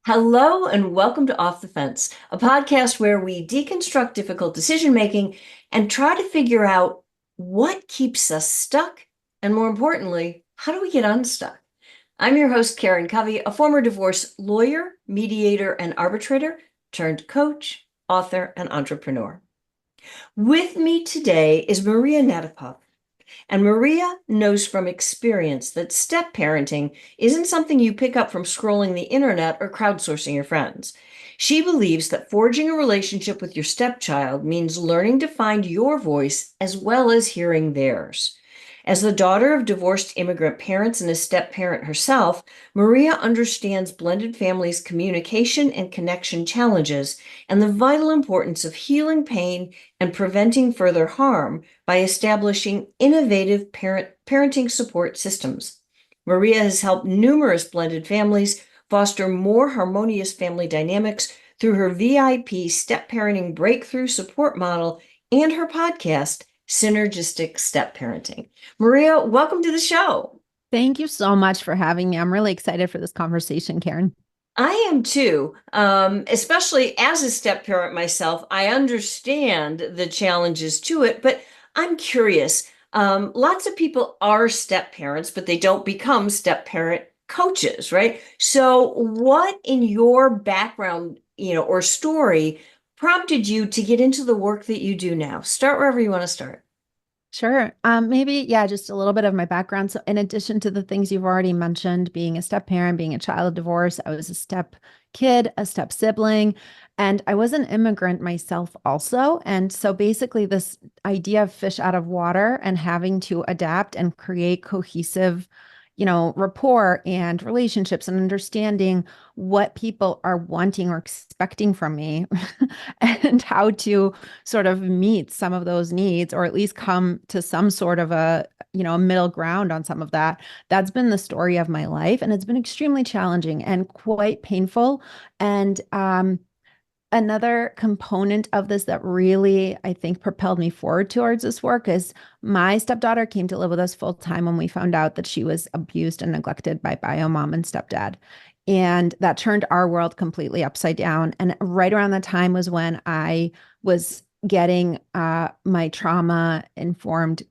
Hello and welcome to Off the Fence, a podcast where we deconstruct difficult decision making and try to figure out what keeps us stuck, and more importantly, how do we get unstuck? I'm your host, Karen Covey, a former divorce lawyer, mediator, and arbitrator turned coach, author, and entrepreneur. With me today is Maria Natapov. And Maria knows from experience that step parenting isn't something you pick up from scrolling the internet or crowdsourcing your friends. She believes that forging a relationship with your stepchild means learning to find your voice as well as hearing theirs. As the daughter of divorced immigrant parents and a step parent herself, Maria understands blended families' communication and connection challenges and the vital importance of healing pain and preventing further harm by establishing innovative parenting support systems. Maria has helped numerous blended families foster more harmonious family dynamics through her VIP step parenting breakthrough support model and her podcast, Synergistic Step Parenting. Maria, welcome to the show. Thank you so much for having me. I'm really excited for this conversation, Karen. I am too, especially as a step parent myself. I understand the challenges to it, but I'm curious. Lots of people are step parents, but they don't become step parent coaches, right? So, what in your background, or story prompted you to get into the work that you do now? Start wherever you want to start. Sure. Maybe, yeah, just a little bit of my background. So, in addition to the things you've already mentioned, being a step parent, being a child of divorce, I was a step kid, a step sibling, and I was an immigrant myself also. And so, basically, this idea of fish out of water and having to adapt and create cohesive, rapport and relationships and understanding what people are wanting or expecting from me and how to sort of meet some of those needs or at least come to some sort of a middle ground on some of that. That's been the story of my life, and it's been extremely challenging and quite painful. And another component of this that really, I think, propelled me forward towards this work is my stepdaughter came to live with us full time when we found out that she was abused and neglected by bio mom and stepdad. And that turned our world completely upside down. And right around that time was when I was getting my trauma informed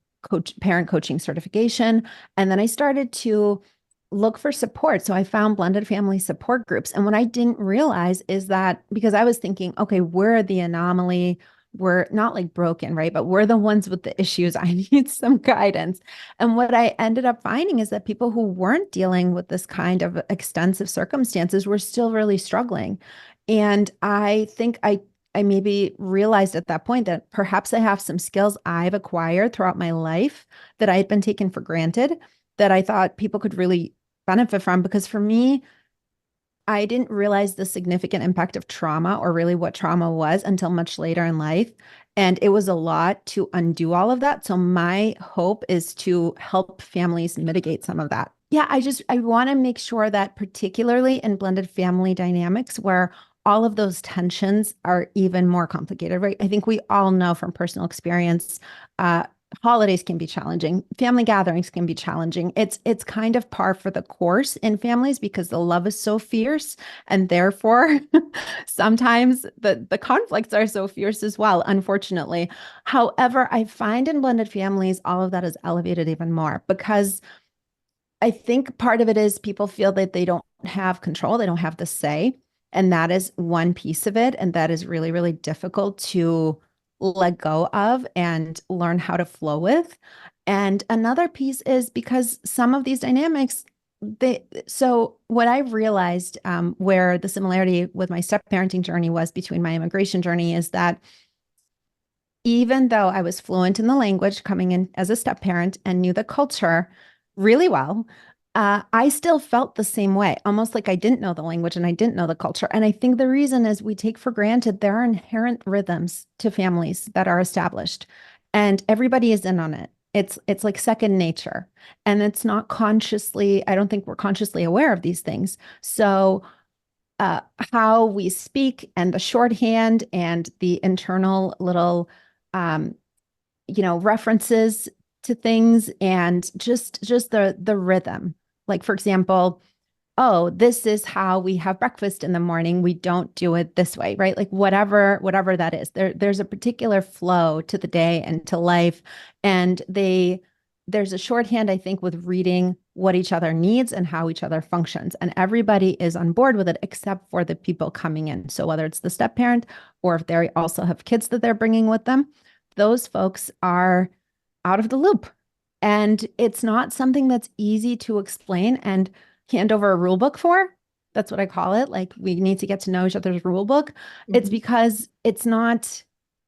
parent coaching certification. And then I started to look for support. So I found blended family support groups. And what I didn't realize is that because I was thinking, okay, we're the anomaly. We're not like broken, right? But we're the ones with the issues. I need some guidance. And what I ended up finding is that people who weren't dealing with this kind of extensive circumstances were still really struggling. And I think I maybe realized at that point that perhaps I have some skills I've acquired throughout my life that I had been taken for granted that I thought people could really benefit from. Because for me, I didn't realize the significant impact of trauma or really what trauma was until much later in life. And it was a lot to undo all of that. So my hope is to help families mitigate some of that. Yeah, I want to make sure that particularly in blended family dynamics where all of those tensions are even more complicated, right? I think we all know from personal experience, uh, holidays can be challenging, family gatherings can be challenging. It's kind of par for the course in families because the love is so fierce, and therefore sometimes the conflicts are so fierce as well, unfortunately. However, I find in blended families all of that is elevated even more because I think part of it is people feel that they don't have control, they don't have the say. And that is one piece of it. And that is really, really difficult to let go of and learn how to flow with. And another piece is because some of these dynamics, so what I've realized where the similarity with my step parenting journey was between my immigration journey is that even though I was fluent in the language coming in as a step parent and knew the culture really well, I still felt the same way, almost like I didn't know the language and I didn't know the culture. And I think the reason is we take for granted there are inherent rhythms to families that are established, and everybody is in on it. It's like second nature, and it's not consciously. I don't think we're consciously aware of these things. So how we speak and the shorthand and the internal little um, references to things and just the rhythm. Like, for example, oh, this is how we have breakfast in the morning. We don't do it this way, right? Like whatever that is. There's a particular flow to the day and to life. And there's a shorthand, I think, with reading what each other needs and how each other functions. And everybody is on board with it except for the people coming in. So whether it's the step parent or if they also have kids that they're bringing with them, those folks are out of the loop. And it's not something that's easy to explain and hand over a rule book for. That's what I call it. Like we need to get to know each other's rule book. It's Mhm. because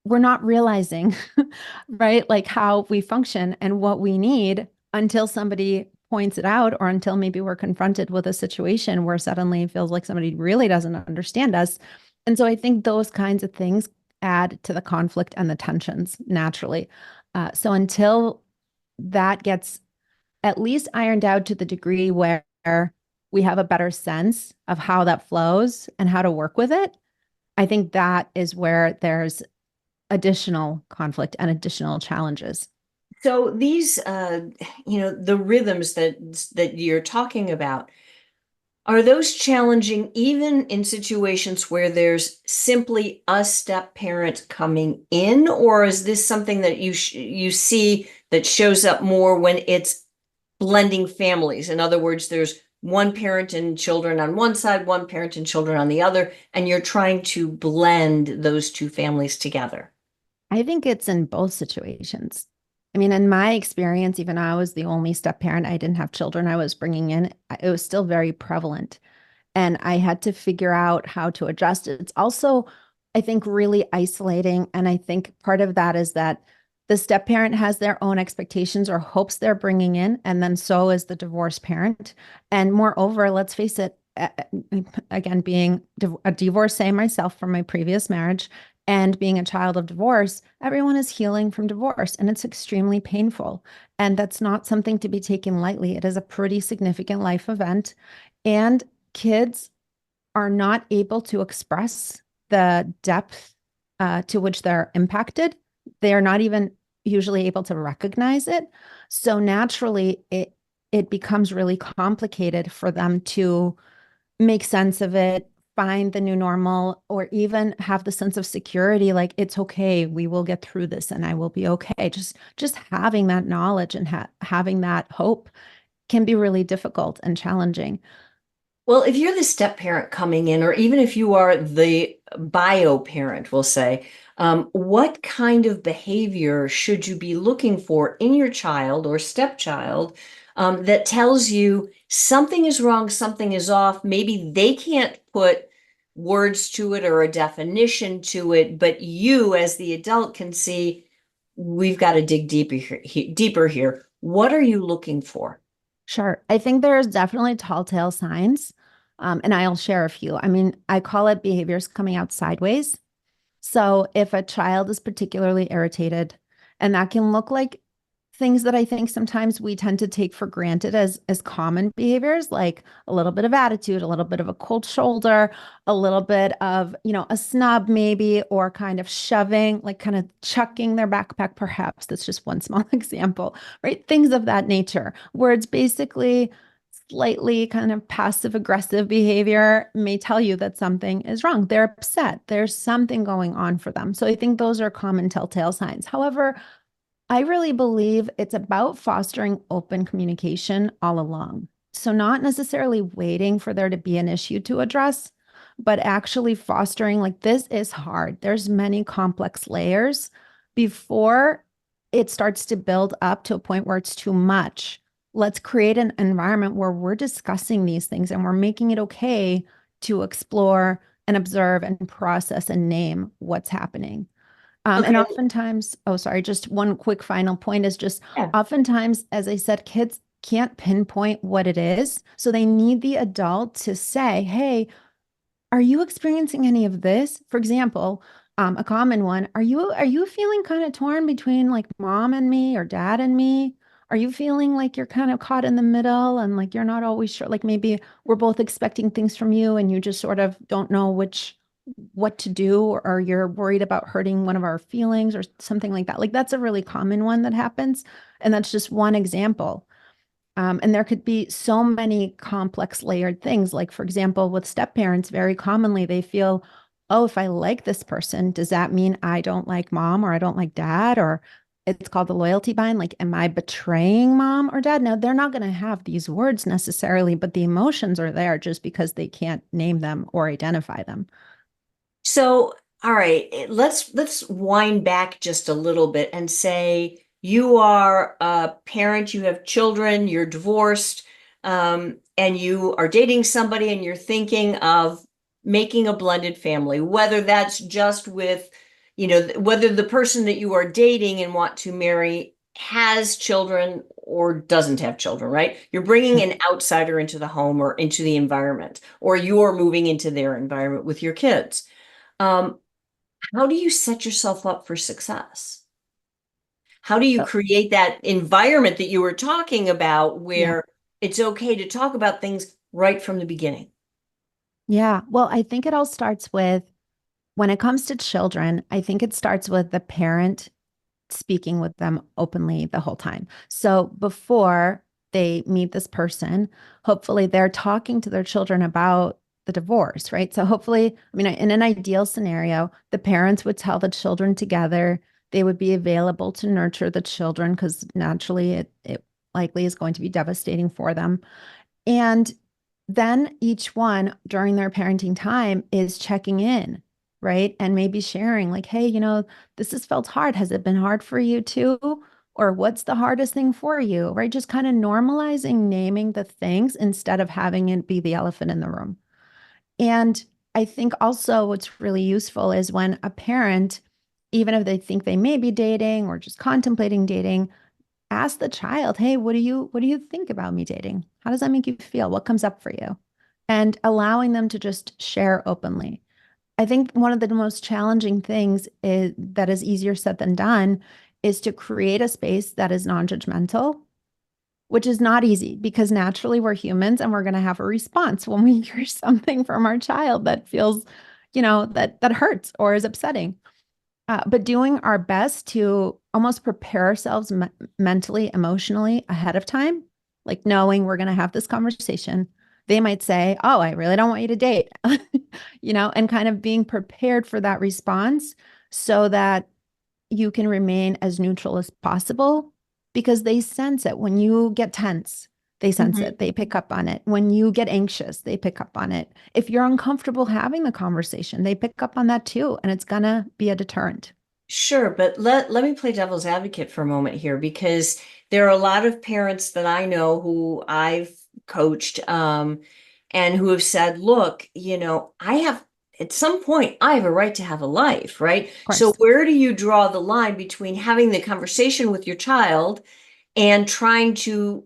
we're not realizing, right? Like how we function and what we need until somebody points it out or until maybe we're confronted with a situation where suddenly it feels like somebody really doesn't understand us. And so I think those kinds of things add to the conflict and the tensions naturally. So until that gets at least ironed out to the degree where we have a better sense of how that flows and how to work with it, I think that is where there's additional conflict and additional challenges. So these, the rhythms that you're talking about, are those challenging even in situations where there's simply a step parent coming in, or is this something that you see that shows up more when it's blending families? In other words, there's one parent and children on one side, one parent and children on the other, and you're trying to blend those two families together. I think it's in both situations. I mean, in my experience, even I was the only step parent, I didn't have children I was bringing in. It was still very prevalent. And I had to figure out how to adjust it. It's also, I think, really isolating. And I think part of that is that the step parent has their own expectations or hopes they're bringing in, and then so is the divorced parent. And moreover, let's face it, again, being a divorcee myself from my previous marriage and being a child of divorce, everyone is healing from divorce, and it's extremely painful. And that's not something to be taken lightly. It is a pretty significant life event. And kids are not able to express the depth to which they're impacted. They are not even usually able to recognize it. So naturally, it becomes really complicated for them to make sense of it, find the new normal, or even have the sense of security, like it's okay, we will get through this and I will be okay. Just having that knowledge and having that hope can be really difficult and challenging. Well, if you're the step parent coming in, or even if you are the bio parent, we'll say, what kind of behavior should you be looking for in your child or stepchild that tells you something is wrong, something is off? Maybe they can't put words to it or a definition to it, but you, as the adult, can see we've got to dig deeper here. What are you looking for? Sure. I think there's definitely tall tale signs. And I'll share a few. I mean, I call it behaviors coming out sideways. So if a child is particularly irritated, and that can look like things that I think sometimes we tend to take for granted as common behaviors, like a little bit of attitude, a little bit of a cold shoulder, a little bit of, a snub maybe, or kind of shoving, like kind of chucking their backpack, perhaps. That's just one small example, right? Things of that nature, where it's basically slightly kind of passive aggressive behavior may tell you that something is wrong. They're upset. There's something going on for them. So I think those are common telltale signs. However, I really believe it's about fostering open communication all along. So, not necessarily waiting for there to be an issue to address, but actually fostering like this is hard. There's many complex layers before it starts to build up to a point where it's too much. Let's create an environment where we're discussing these things and we're making it okay to explore and observe and process and name what's happening. And Okay. oftentimes, oh, sorry, just one quick final point is just Yeah. oftentimes, as I said, kids can't pinpoint what it is. So they need the adult to say, hey, are you experiencing any of this? For example, a common one, are you feeling kind of torn between like mom and me or dad and me? Are you feeling like you're kind of caught in the middle and like you're not always sure? Like maybe we're both expecting things from you and you just sort of don't know what to do, or you're worried about hurting one of our feelings or something like that. Like that's a really common one that happens. And that's just one example. And there could be so many complex layered things. Like, for example, with step parents, very commonly they feel, oh, if I like this person, does that mean I don't like mom or I don't like dad? Or it's called the loyalty bind. Like, am I betraying mom or dad? Now, they're not going to have these words necessarily, but the emotions are there just because they can't name them or identify them. So, all right, let's wind back just a little bit and say you are a parent, you have children, you're divorced, and you are dating somebody and you're thinking of making a blended family, whether that's just with, whether the person that you are dating and want to marry has children or doesn't have children, right? You're bringing an outsider into the home or into the environment, or you're moving into their environment with your kids. Um, how do you set yourself up for success? How do you So, create that environment that you were talking about yeah. where it's okay to talk about things right from the beginning? Yeah. Well, I think it all starts with when it comes to children, I think it starts with the parent speaking with them openly the whole time. So before they meet this person, hopefully they're talking to their children about the divorce, right? So hopefully, I mean, in an ideal scenario, the parents would tell the children together. They would be available to nurture the children because naturally it likely is going to be devastating for them. And then each one during their parenting time is checking in, right? And maybe sharing, like, hey, this has felt hard. Has it been hard for you too? Or what's the hardest thing for you, right? Just kind of normalizing naming the things instead of having it be the elephant in the room. And I think also what's really useful is when a parent, even if they think they may be dating or just contemplating dating, ask the child, hey, what do you think about me dating? How does that make you feel? What comes up for you? And allowing them to just share openly. I think one of the most challenging things is that is easier said than done is to create a space that is non-judgmental, which is not easy because naturally we're humans and we're going to have a response when we hear something from our child that feels, that hurts or is upsetting. But doing our best to almost prepare ourselves mentally, emotionally ahead of time, like knowing we're going to have this conversation. They might say, oh, I really don't want you to date, and kind of being prepared for that response so that you can remain as neutral as possible because they sense it. When you get tense, they sense Mhm. it. They pick up on it. When you get anxious, they pick up on it. If you're uncomfortable having the conversation, they pick up on that too. And it's going to be a deterrent. Sure, but let me play devil's advocate for a moment here because there are a lot of parents that I know who I've coached, and who have said, look, I have at some point I have a right to have a life, right? Of So course. where do you draw the line between having the conversation with your child and trying to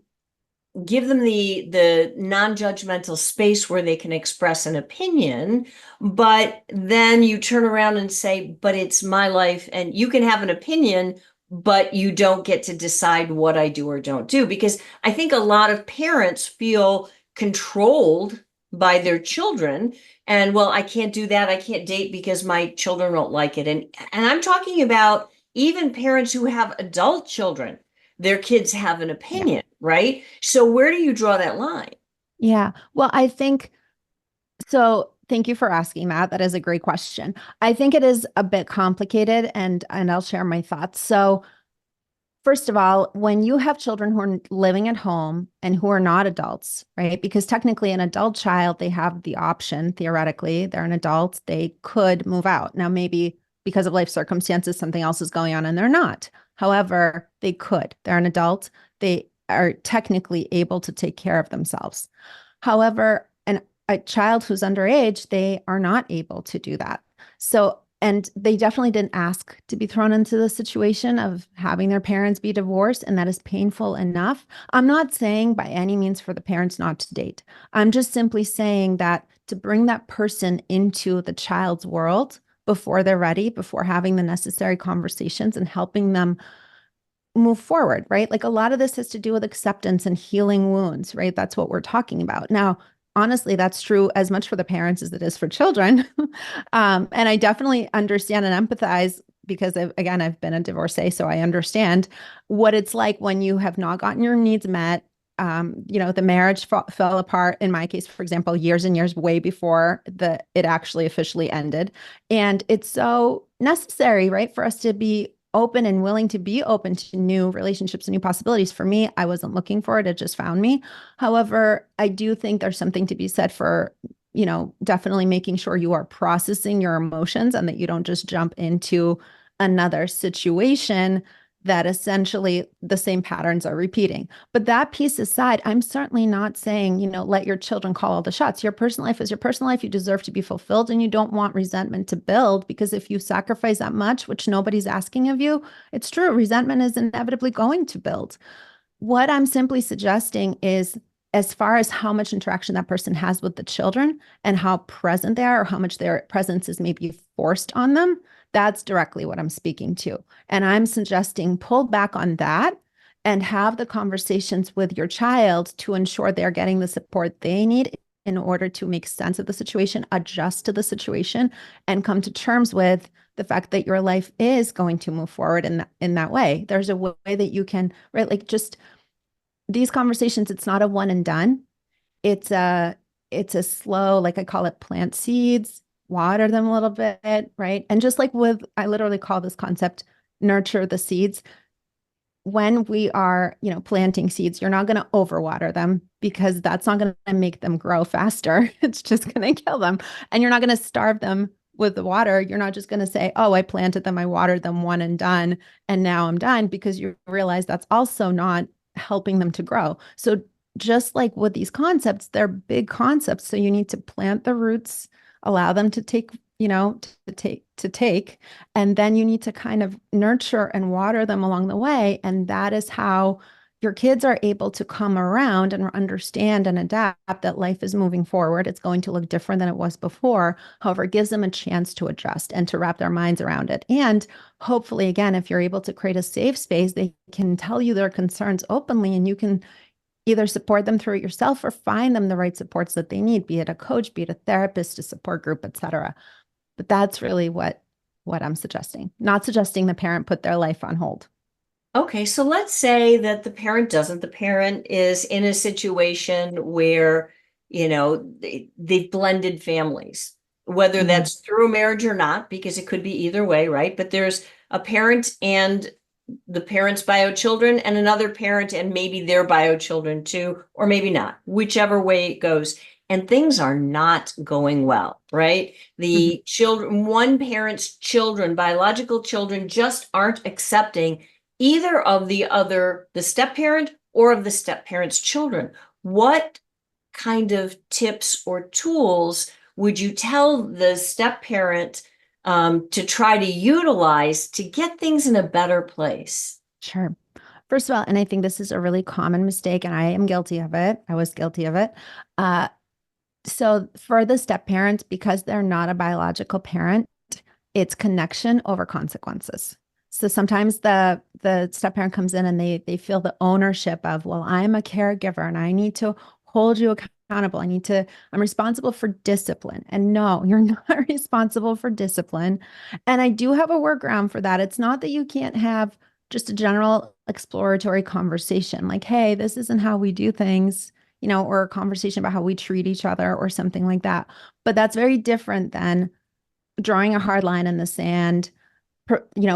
give them the non-judgmental space where they can express an opinion, but then you turn around and say, but it's my life and you can have an opinion, but you don't get to decide what I do or don't do. Because I think a lot of parents feel controlled by their children. And well, I can't do that. I can't date because my children don't like it. And I'm talking about even parents who have adult children, their kids have an Yeah. opinion, right? So where do you draw that line? Yeah. Well, I think so. Thank you for asking that. That is a great question. I think it is a bit complicated and I'll share my thoughts. So, first of all, when you have children who are living at home and who are not adults, right? Because technically, an adult child, they have the option, theoretically, they're an adult, they could move out. Now, maybe because of life circumstances, something else is going on and they're not. However, they could. They're an adult. They are technically able to take care of themselves. However, a child who's underage, they are not able to do that. So, and they definitely didn't ask to be thrown into the situation of having their parents be divorced, and that is painful enough. I'm not saying by any means for the parents not to date. I'm just simply saying that to bring that person into the child's world before they're ready, before having the necessary conversations and helping them move forward, right? Like a lot of this has to do with acceptance and healing wounds, right? That's what we're talking about. Now, honestly, that's true as much for the parents as it is for children. And I definitely understand and empathize because I've been a divorcee, so I understand what it's like when you have not gotten your needs met. the marriage fell apart, in my case, for example, years and years way before it actually officially ended. And it's so necessary, right, for us to be open and willing to be open to new relationships and new possibilities. For me, I wasn't looking for it. It just found me. However, I do think there's something to be said for, definitely making sure you are processing your emotions and that you don't just jump into another situation that essentially the same patterns are repeating. But that piece aside, I'm certainly not saying, let your children call all the shots. Your personal life is your personal life. You deserve to be fulfilled, and you don't want resentment to build, because if you sacrifice that much, which nobody's asking of you, it's true. Resentment is inevitably going to build. What I'm simply suggesting is, as far as how much interaction that person has with the children and how present they are, or how much their presence is maybe forced on them, that's directly what I'm speaking to. And I'm suggesting pull back on that and have the conversations with your child to ensure they're getting the support they need in order to make sense of the situation, adjust to the situation, and come to terms with the fact that your life is going to move forward in that way. There's a way that you can, right? Like, just these conversations, it's not a one and done. It's a slow, like I call it, plant seeds, water them a little bit, right? And just like I literally call this concept nurture the seeds. When we are, planting seeds, you're not going to overwater them, because that's not going to make them grow faster. It's just going to kill them. And you're not going to starve them with the water. You're not just going to say, oh, I planted them, I watered them, one and done, and now I'm done, because you realize that's also not helping them to grow. So just like with these concepts, they're big concepts. So you need to plant the roots, allow them to take, and then you need to kind of nurture and water them along the way. And that is how your kids are able to come around and understand and adapt that life is moving forward. It's going to look different than it was before. However, it gives them a chance to adjust and to wrap their minds around it. And hopefully, again, if you're able to create a safe space, they can tell you their concerns openly, and you can either support them through it yourself or find them the right supports that they need, be it a coach, be it a therapist, a support group, etc. But that's really what I'm suggesting. Not suggesting the parent put their life on hold. Okay, so let's say that the parent doesn't. The parent is in a situation where, they've blended families, whether Mm-hmm. that's through a marriage or not, because it could be either way, right? But there's a parent and the parent's bio children, and another parent and maybe their bio children too, or maybe not, whichever way it goes. And things are not going well, right? Mm-hmm. The children, one parent's children, biological children, just aren't accepting either of the step parent or of the step parent's children. What kind of tips or tools would you tell the step parent to try to utilize to get things in a better place? Sure. First of all, and I think this is a really common mistake, and I am guilty of it. I was guilty of it. So for the step parents, because they're not a biological parent, it's connection over consequences. So sometimes the step parent comes in and they feel the ownership of, well, I'm a caregiver and I need to hold you accountable. I'm responsible for discipline. And no, you're not responsible for discipline. And I do have a workaround for that. It's not that you can't have just a general exploratory conversation like, hey, this isn't how we do things, or a conversation about how we treat each other or something like that. But that's very different than drawing a hard line in the sand,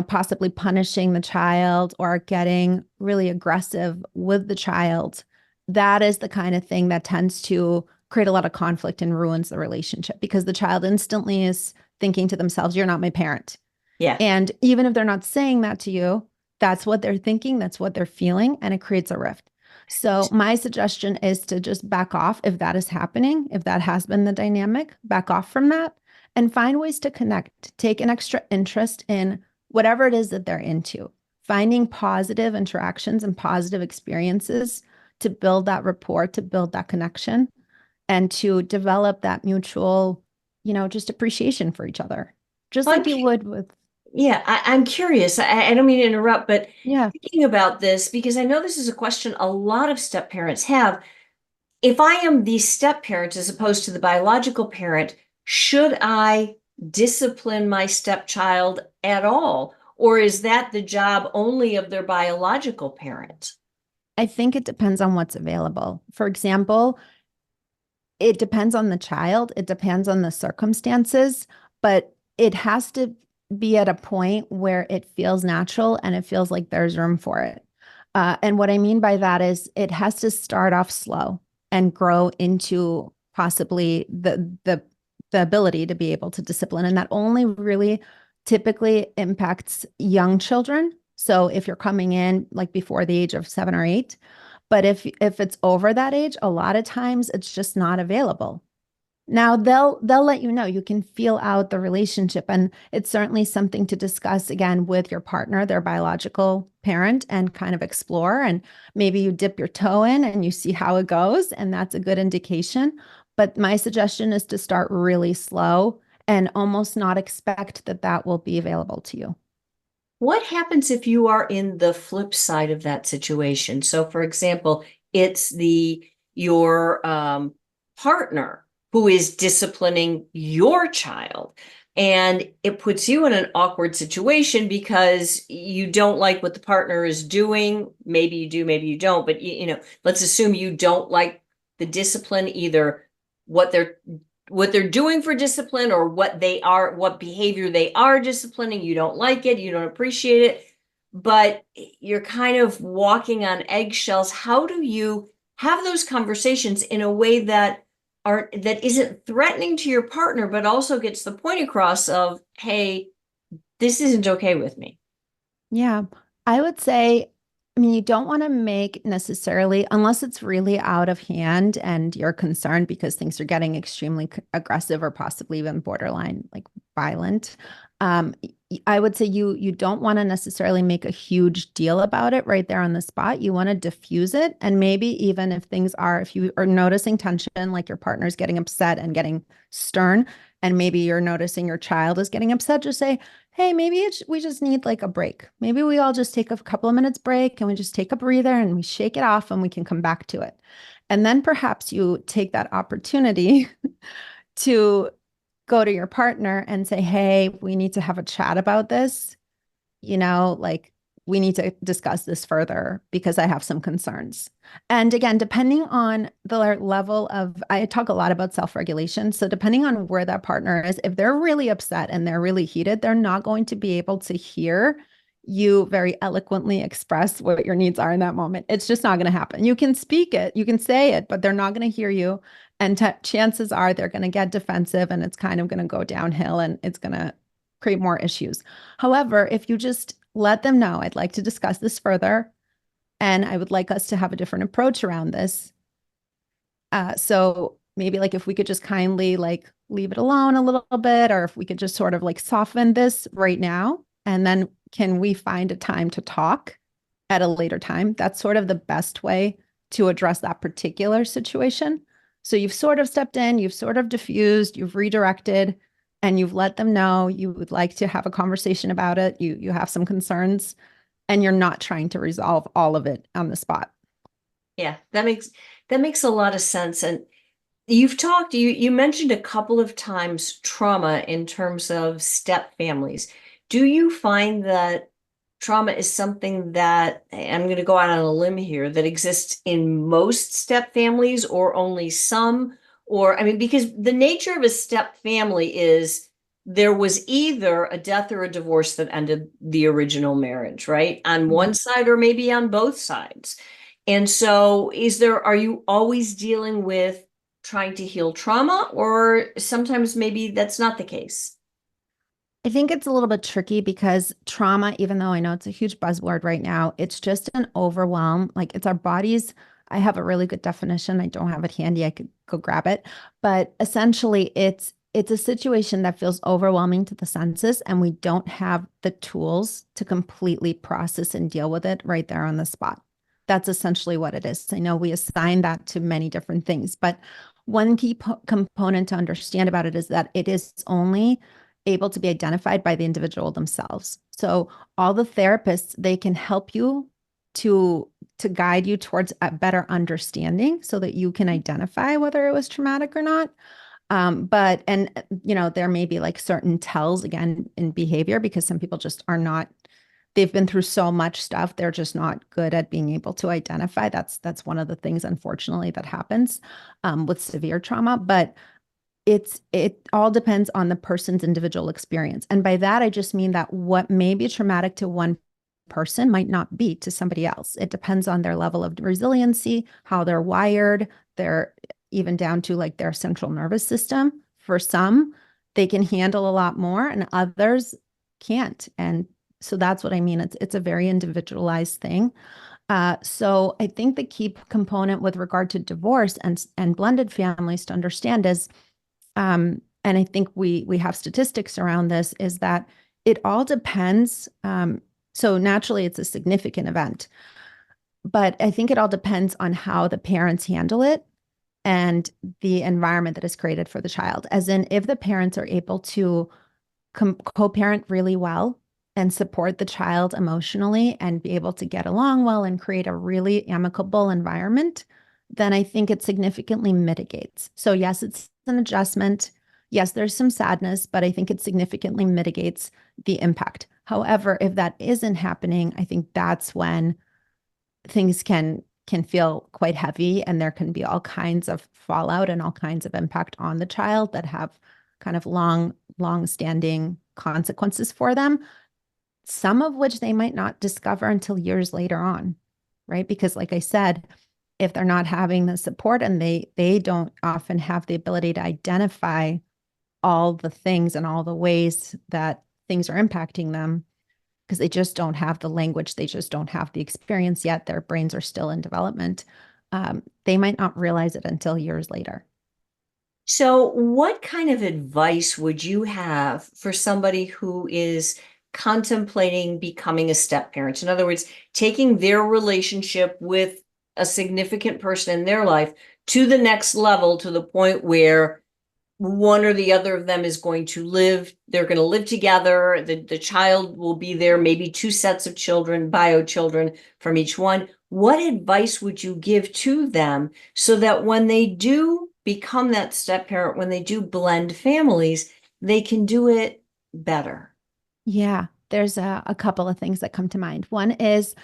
possibly punishing the child or getting really aggressive with the child. That is the kind of thing that tends to create a lot of conflict and ruins the relationship, because the child instantly is thinking to themselves, you're not my parent. Yeah. And even if they're not saying that to you, that's what they're thinking, that's what they're feeling, and it creates a rift. So my suggestion is to just back off if that is happening, if that has been the dynamic, back off from that and find ways to connect, take an extra interest in whatever it is that they're into, finding positive interactions and positive experiences to build that rapport, to build that connection, and to develop that mutual, just appreciation for each other, just I'm like you would with, Yeah, I'm curious. I don't mean to interrupt, but yeah. thinking about this, because I know this is a question a lot of step parents have. If I am the step parent as opposed to the biological parent, should I discipline my stepchild at all? Or is that the job only of their biological parent? I think it depends on what's available. For example, it depends on the child, it depends on the circumstances, but it has to be at a point where it feels natural and it feels like there's room for it. And what I mean by that is it has to start off slow and grow into possibly the ability to be able to discipline. And that only really typically impacts young children. So if you're coming in like before the age of 7 or 8, but if it's over that age, a lot of times it's just not available. Now they'll let you know. You can feel out the relationship, and it's certainly something to discuss again with your partner, their biological parent, and kind of explore. And maybe you dip your toe in and you see how it goes, and that's a good indication. But my suggestion is to start really slow and almost not expect that that will be available to you. What happens if you are in the flip side of that situation? So, for example, it's your partner who is disciplining your child, and it puts you in an awkward situation because you don't like what the partner is doing. Maybe you do, maybe you don't, but let's assume you don't like the discipline, either what they're doing for discipline or what behavior they are disciplining. You don't like it, you don't appreciate it, but you're kind of walking on eggshells. How do you have those conversations in a way that isn't threatening to your partner, but also gets the point across of, hey, this isn't okay with me? Yeah, I would say, I mean, you don't want to make necessarily, unless it's really out of hand and you're concerned because things are getting extremely aggressive or possibly even borderline like violent. I would say you don't want to necessarily make a huge deal about it right there on the spot. You want to diffuse it. And maybe even if you are noticing tension, like your partner's getting upset and getting stern, and maybe you're noticing your child is getting upset, just say, hey, maybe we just need like a break. Maybe we all just take a couple of minutes break and we just take a breather and we shake it off and we can come back to it. And then perhaps you take that opportunity to go to your partner and say, hey, we need to have a chat about this. Like we need to discuss this further because I have some concerns. And again, depending on the level of, I talk a lot about self-regulation. So depending on where that partner is, if they're really upset and they're really heated, they're not going to be able to hear you very eloquently express what your needs are in that moment. It's just not going to happen. You can speak it, you can say it, but they're not going to hear you. And chances are they're going to get defensive and it's kind of going to go downhill and it's going to create more issues. However, if you just let them know, I'd like to discuss this further, and I would like us to have a different approach around this. So maybe like if we could just kindly like leave it alone a little bit, or if we could just sort of like soften this right now, and then can we find a time to talk at a later time? That's sort of the best way to address that particular situation. So you've sort of stepped in, you've sort of diffused, you've redirected, and you've let them know you would like to have a conversation about it. You have some concerns, and you're not trying to resolve all of it on the spot. Yeah, that makes a lot of sense. And you mentioned a couple of times trauma in terms of step families. Do you find that trauma is something that, I'm going to go out on a limb here, that exists in most step families or only some? Or, I mean, because the nature of a step family is there was either a death or a divorce that ended the original marriage, right? On one Mhm. side or maybe on both sides. And so are you always dealing with trying to heal trauma, or sometimes maybe that's not the case? I think it's a little bit tricky because trauma, even though I know it's a huge buzzword right now, it's just an overwhelm. Like it's our bodies. I have a really good definition. I don't have it handy. I could go grab it. But essentially it's a situation that feels overwhelming to the senses, and we don't have the tools to completely process and deal with it right there on the spot. That's essentially what it is. I know we assign that to many different things, but one key component to understand about it is that it is only able to be identified by the individual themselves. So all the therapists, they can help you to guide you towards a better understanding so that you can identify whether it was traumatic or not. But there may be like certain tells again in behavior because some people just are not they've been through so much stuff, they're just not good at being able to identify. That's one of the things, unfortunately, that happens with severe trauma. But it all depends on the person's individual experience. And by that, I just mean that what may be traumatic to one person might not be to somebody else. It depends on their level of resiliency, how they're wired, their even down to like their central nervous system. For some, they can handle a lot more and others can't. And so that's what I mean. It's a very individualized thing. So I think the key component with regard to divorce and blended families to understand is and I think we have statistics around this, is that it all depends. So naturally, it's a significant event, but I think it all depends on how the parents handle it and the environment that is created for the child. As in, if the parents are able to co-parent really well and support the child emotionally and be able to get along well and create a really amicable environment, then I think it significantly mitigates. So yes, it's an adjustment. Yes, there's some sadness, but I think it significantly mitigates the impact. However, if that isn't happening, I think that's when things can feel quite heavy and there can be all kinds of fallout and all kinds of impact on the child that have kind of long standing consequences for them, some of which they might not discover until years later on, right? Because like I said, if they're not having the support and they don't often have the ability to identify all the things and all the ways that things are impacting them, because they just don't have the language, they just don't have the experience yet, their brains are still in development, they might not realize it until years later. So, what kind of advice would you have for somebody who is contemplating becoming a step parent? In other words, taking their relationship with a significant person in their life to the next level, to the point where one or the other of them is going to live, they're going to live together, the child will be there, maybe two sets of children, bio children from each one. What advice would you give to them so that when they do become that step parent, when they do blend families, they can do it better? Yeah, there's a couple of things that come to mind. One is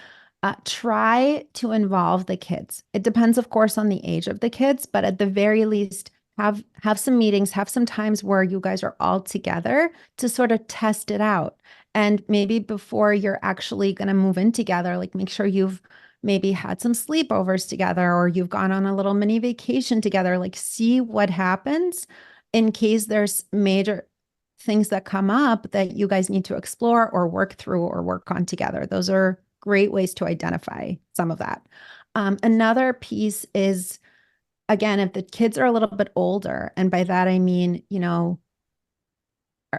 try to involve the kids. It depends, of course, on the age of the kids, but at the very least, have some meetings, have some times where you guys are all together to sort of test it out. And maybe before you're actually going to move in together, like make sure you've maybe had some sleepovers together or you've gone on a little mini vacation together, like see what happens in case there's major things that come up that you guys need to explore or work through or work on together. Those are great ways to identify some of that. Another piece is, again, if the kids are a little bit older, and by that I mean,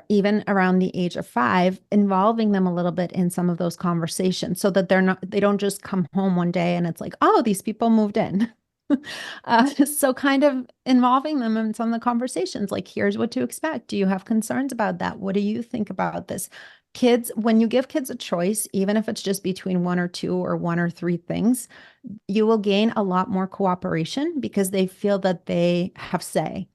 even around the age of 5, involving them a little bit in some of those conversations so that they don't just come home one day and it's like, oh, these people moved in. So kind of involving them in some of the conversations, like, here's what to expect. Do you have concerns about that? What do you think about this? Kids, when you give kids a choice, even if it's just between one or two or one or three things, you will gain a lot more cooperation because they feel that they have say.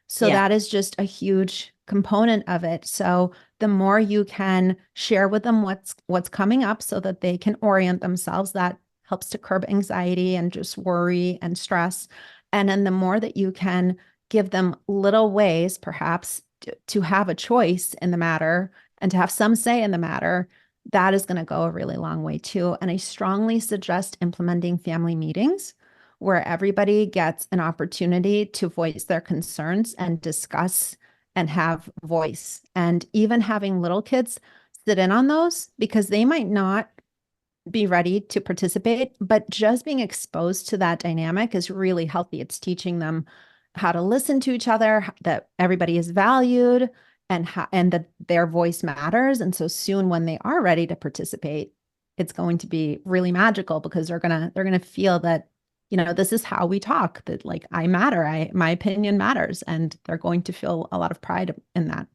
So Yeah. that is just a huge component of it. So the more you can share with them what's coming up so that they can orient themselves, that helps to curb anxiety and just worry and stress. And then the more that you can give them little ways, perhaps, to have a choice in the matter and to have some say in the matter, that is going to go a really long way too. And I strongly suggest implementing family meetings where everybody gets an opportunity to voice their concerns and discuss and have voice. And even having little kids sit in on those because they might not be ready to participate, but just being exposed to that dynamic is really healthy. It's teaching them how to listen to each other, that everybody is valued and that their voice matters. And so soon when they are ready to participate, it's going to be really magical because they're gonna feel that, this is how we talk, that like I matter, my opinion matters, and they're going to feel a lot of pride in that.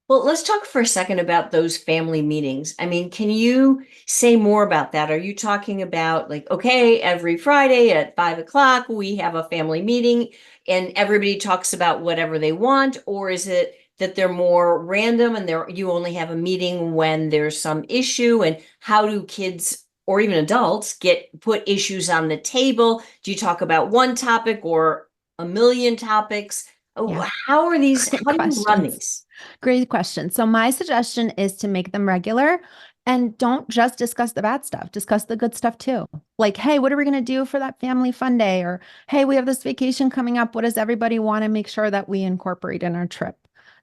Well, let's talk for a second about those family meetings. I mean, can you say more about that? Are you talking about like, okay, every Friday at 5 o'clock, we have a family meeting and everybody talks about whatever they want? Or is it that they're more random and you only have a meeting when there's some issue? And how do kids or even adults put issues on the table? Do you talk about one topic or a million topics? Yeah. Great How do you run questions. these? Great question. So my suggestion is to make them regular and don't just discuss the bad stuff, discuss the good stuff too. Like, hey, what are we going to do for that family fun day? Or, hey, we have this vacation coming up. What does everybody want to make sure that we incorporate in our trip?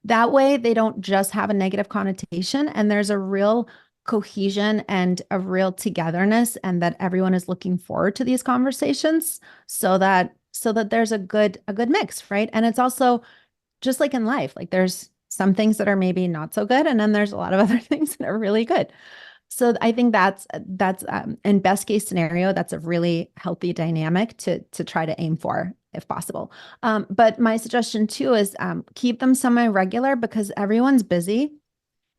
That way, they don't just have a negative connotation and there's a real cohesion and a real togetherness and that everyone is looking forward to these conversations so that there's a good mix, right? And it's also just like in life, like there's some things that are maybe not so good, and then there's a lot of other things that are really good. So I think that's in best case scenario, that's a really healthy dynamic to try to aim for if possible. But my suggestion too is keep them semi-regular because everyone's busy.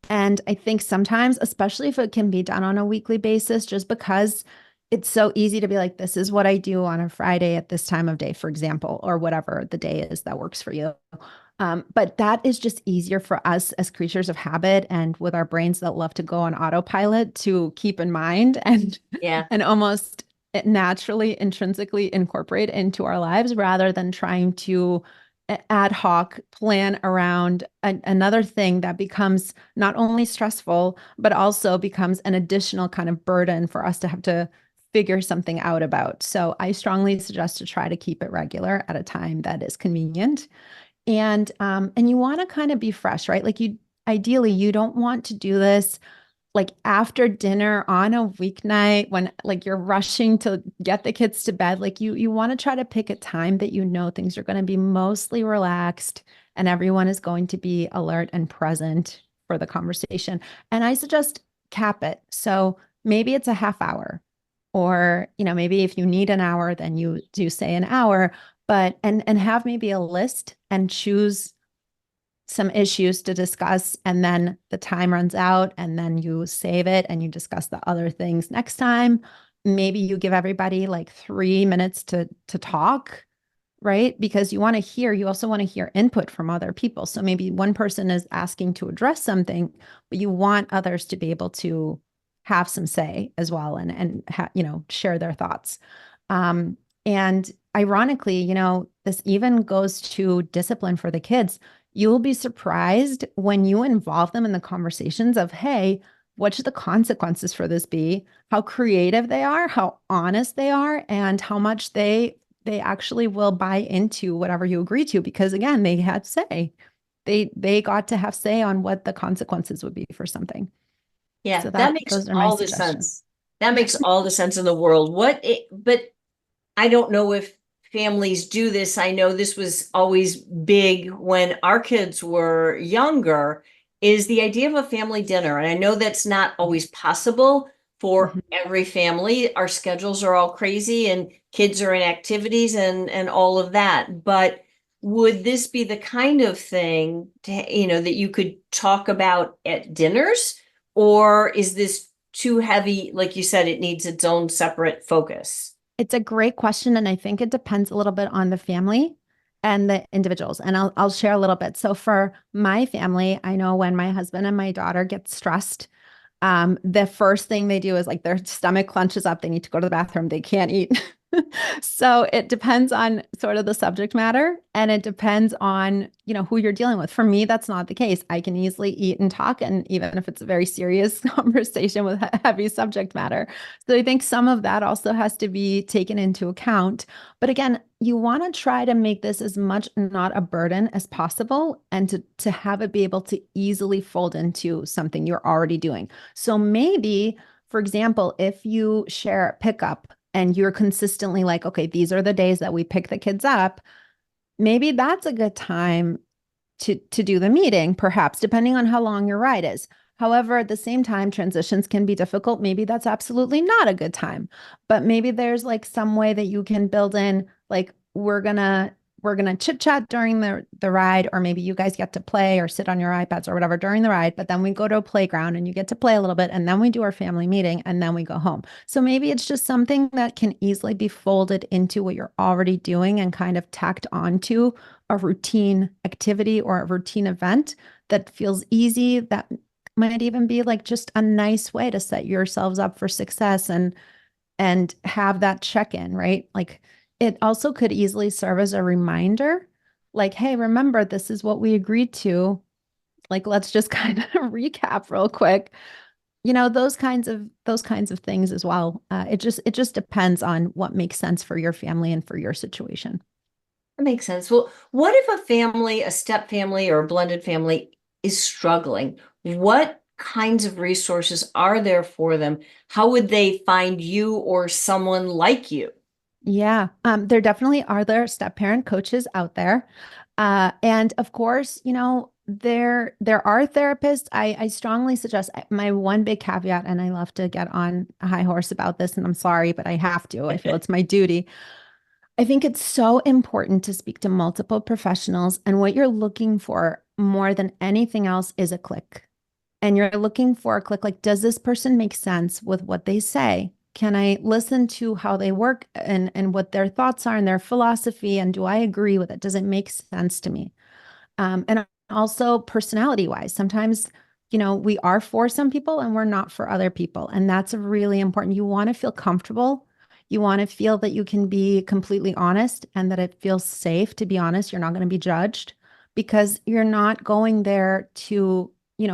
And I think sometimes, especially if it can be done on a weekly basis, just because it's so easy to be like, this is what I do on a Friday at this time of day, for example, or whatever the day is that works for you. But that is just easier for us as creatures of habit and with our brains that love to go on autopilot to keep in mind and Yeah. and almost naturally intrinsically incorporate into our lives rather than trying to ad hoc plan around another thing that becomes not only stressful but also becomes an additional kind of burden for us to have to figure something out about. So I strongly suggest to try to keep it regular at a time that is convenient. And you want to kind of be fresh, right? Like you ideally you don't want to do this like after dinner on a weeknight when like you're rushing to get the kids to bed. Like you want to try to pick a time that you know things are going to be mostly relaxed and everyone is going to be alert and present for the conversation. And I suggest cap it. So maybe it's a half hour or maybe if you need an hour then you do say an hour, but and have maybe a list and choose some issues to discuss and then the time runs out and then you save it and you discuss the other things next time. Maybe you give everybody like 3 minutes to talk, right? Because you also want to hear input from other people. So maybe one person is asking to address something, but you want others to be able to have some say as well and share their thoughts. And ironically, this even goes to discipline for the kids. You will be surprised when you involve them in the conversations of, hey, what should the consequences for this be? How creative they are, how honest they are, and how much they actually will buy into whatever you agree to because again they had say they got to have say on what the consequences would be for something. Yeah, So that that makes those are my all the suggestions. sense. That makes all the sense in the world. But I don't know if families do this. I know this was always big when our kids were younger, is the idea of a family dinner. And I know that's not always possible for Mhm. every family. Our schedules are all crazy and kids are in activities and all of that. But would this be the kind of thing that you could talk about at dinners? Or is this too heavy? Like you said, it needs its own separate focus. It's a great question, and I think it depends a little bit on the family and the individuals. And I'll share a little bit. So for my family, I know when my husband and my daughter get stressed, the first thing they do is like their stomach clenches up. They need to go to the bathroom. They can't eat. So it depends on sort of the subject matter and it depends on, who you're dealing with. For me, that's not the case. I can easily eat and talk, and even if it's a very serious conversation with heavy subject matter. So I think some of that also has to be taken into account. But again, you want to try to make this as much not a burden as possible and to have it be able to easily fold into something you're already doing. So maybe, for example, if you share pickup and you're consistently like, okay, these are the days that we pick the kids up, maybe that's a good time to do the meeting, perhaps, depending on how long your ride is. However, at the same time, transitions can be difficult. Maybe that's absolutely not a good time. But maybe there's like some way that you can build in, like, we're gonna chit chat during the ride, or maybe you guys get to play or sit on your iPads or whatever during the ride, but then we go to a playground and you get to play a little bit, and then we do our family meeting, and then we go home. So maybe it's just something that can easily be folded into what you're already doing and kind of tacked onto a routine activity or a routine event that feels easy, that might even be like just a nice way to set yourselves up for success and have that check-in, right? Like it also could easily serve as a reminder, like, hey, remember, this is what we agreed to. Like, let's just kind of recap real quick. Those kinds of things as well. It just depends on what makes sense for your family and for your situation. That makes sense. Well, what if a family, a step family or a blended family is struggling? What kinds of resources are there for them? How would they find you or someone like you? Yeah, there definitely are there step parent coaches out there. And of course, there are therapists. I strongly suggest my one big caveat, and I love to get on a high horse about this, and I'm sorry, but I have to. I feel it's my duty. I think it's so important to speak to multiple professionals, and what you're looking for more than anything else is a click. And you're looking for a click, like, does this person make sense with what they say? Can I listen to how they work and what their thoughts are and their philosophy? And do I agree with it? Does it make sense to me? And also personality wise, sometimes, we are for some people and we're not for other people. And that's really important. You want to feel comfortable. You want to feel that you can be completely honest and that it feels safe to be honest. You're not going to be judged because you're not going there to,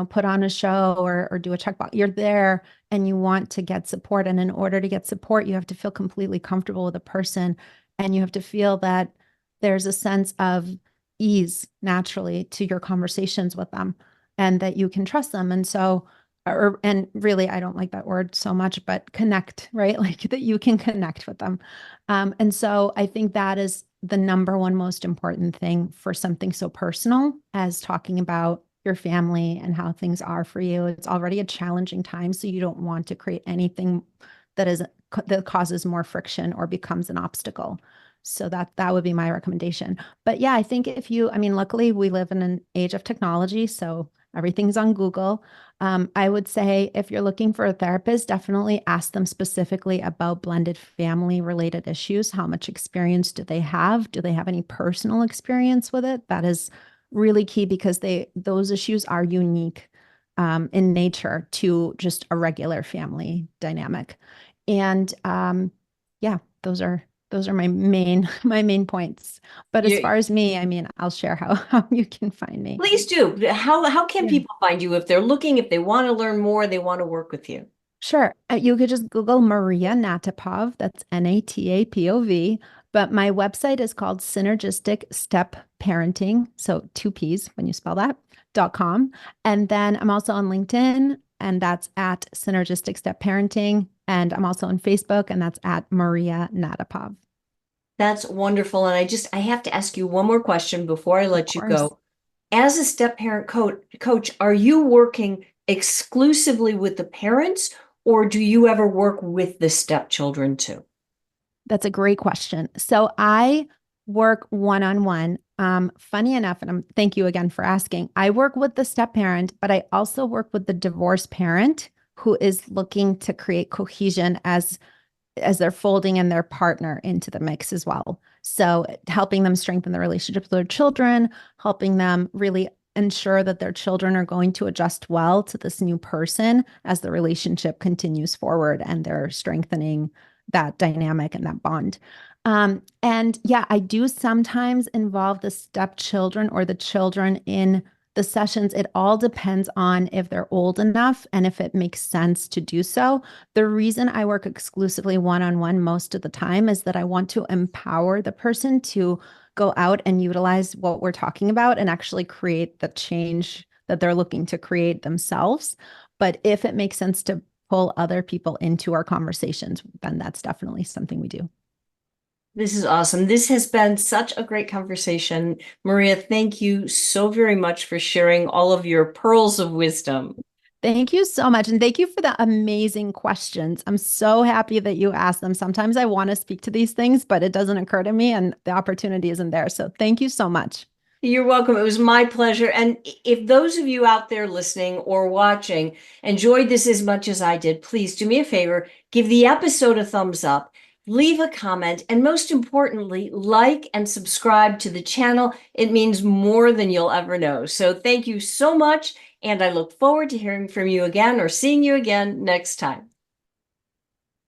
put on a show or do a checkbox. You're there and you want to get support. And in order to get support, you have to feel completely comfortable with a person and you have to feel that there's a sense of ease naturally to your conversations with them and that you can trust them. And so, and really, I don't like that word so much, but connect, right? Like that you can connect with them. And so I think that is the number one most important thing for something so personal as talking about your family and how things are for you. It's already a challenging time, so you don't want to create anything that causes more friction or becomes an obstacle. So that would be my recommendation. But yeah, I think I mean, luckily we live in an age of technology, so everything's on Google. I would say if you're looking for a therapist, definitely ask them specifically about blended family related issues. How much experience do they have? Do they have any personal experience with it? That is really key because those issues are unique in nature to just a regular family dynamic. And yeah, those are my main points. But as You, far as me, I mean, I'll share how you can find me. please do. How can Yeah. people find you if they're looking, if they want to learn more, they want to work with you? Sure. You could just Google Maria Natapov. That's Natapov. But my website is called Synergistic Step Parenting. So two P's when you spell that, .com. And then I'm also on LinkedIn, and that's at Synergistic Step Parenting. And I'm also on Facebook, and that's at Maria Natapov. That's wonderful. And I have to ask you one more question before I Of let you course. go. As a step parent coach, are you working exclusively with the parents, or do you ever work with the stepchildren too? That's a great question. So I work one-on-one. Funny enough, and thank you again for asking. I work with the step parent, but I also work with the divorced parent who is looking to create cohesion as they're folding in their partner into the mix as well. So helping them strengthen the relationship with their children, helping them really ensure that their children are going to adjust well to this new person as the relationship continues forward and they're strengthening that dynamic and that bond. And yeah, I do sometimes involve the stepchildren or the children in the sessions. It all depends on if they're old enough and if it makes sense to do so. The reason I work exclusively one-on-one most of the time is that I want to empower the person to go out and utilize what we're talking about and actually create the change that they're looking to create themselves. But if it makes sense to pull other people into our conversations, then that's definitely something we do. This is awesome. This has been such a great conversation. Maria, thank you so very much for sharing all of your pearls of wisdom. Thank you so much. And thank you for the amazing questions. I'm so happy that you asked them. Sometimes I want to speak to these things, but it doesn't occur to me and the opportunity isn't there. So thank you so much. You're welcome. It was my pleasure. And if those of you out there listening or watching enjoyed this as much as I did, please do me a favor, give the episode a thumbs up leave a comment, and most importantly, like and subscribe to the channel. It means more than you'll ever know. So thank you so much, and I look forward to hearing from you again or seeing you again next time.